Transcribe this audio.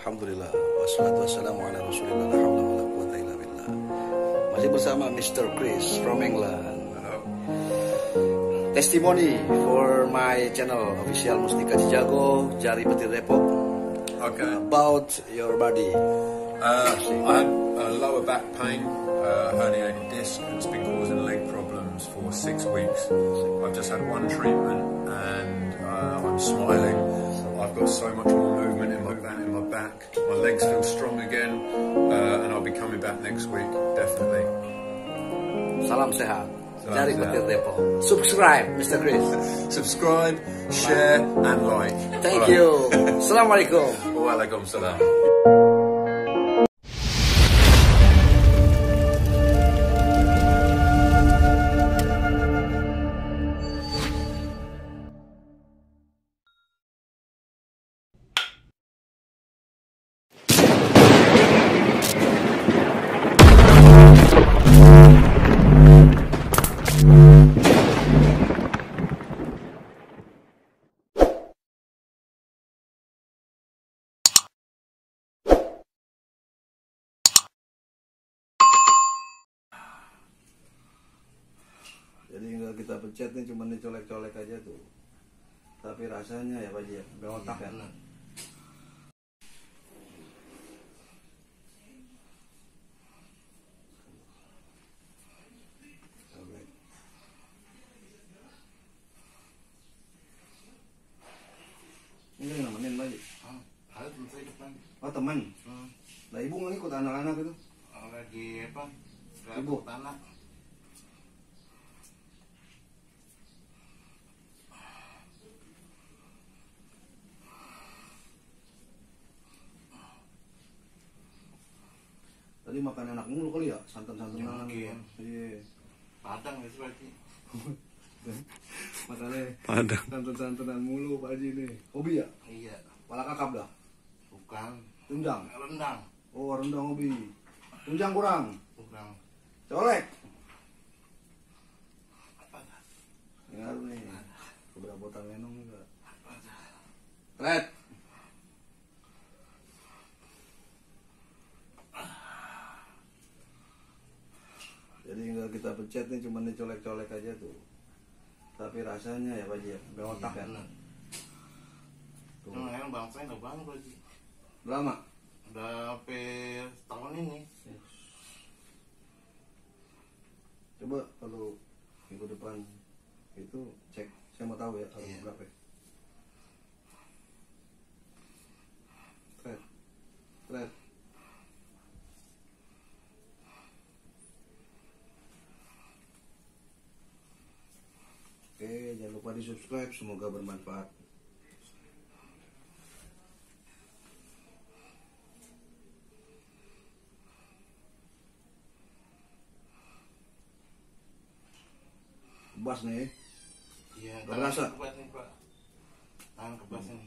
Alhamdulillah, wassalatu wassalamu ala rasulillah, la hawla wa la quwwata illa billah. Masih bersama Mr. Chris from England. Testimony for my channel official Mustika Cijago, Jari Petir Depok. Okay. About your body. I had lower back pain, herniated disc, and it's been causing leg problems for 6 weeks. I've just had one treatment and I'm smiling. I've got so much more movement in my back. My legs feel strong again, and I'll be coming back next week, definitely. Salam sehat. Jari Petir Depok. Subscribe, Mr. Chris. Subscribe, share, and like. Thank you. Assalamualaikum. Waalaikumsalam. Jadi nggak kita pencet nih, cuma dicolek-colek aja tuh. Tapi rasanya ya Pak Ji, nggak otak ya. Ini yang nemenin Pak Ji. Ada teman saya depan. Oh teman. Nah ibu nggak ikut anak-anak itu? Lagi apa? Ibu. Tanah. Tadi makan enak mulu kali ya, santan-santanan. Mungkin. Iya. Padang ya berarti. Makanya Padang. santan-santanan mulu Pak Haji nih. Hobi ya? Iya. Pala kakap dah. Bukan. Tunjang. Rendang. Oh rendang hobi. Tunjang kurang. Bukan. Colek. Apa dah? Ngaruh nih. Beberapa botol lenong juga. Tret. Jadi nggak kita pencet nih, cuma dicolek-colek aja tuh. Tapi rasanya ya Pak Ji, nggak otak ya. Tuh. Nah, yang bangsa nggak bangun berarti. Lama. Udah sampai tahun ini. Coba kalau minggu depan itu cek, saya mau tahu ya harus Iya. berapa. Tret. Tret. Oke, jangan lupa di subscribe, semoga bermanfaat. Kebas nih. Iya. Nggak berasa? Kebas nih Pak. Tangan kebas nih.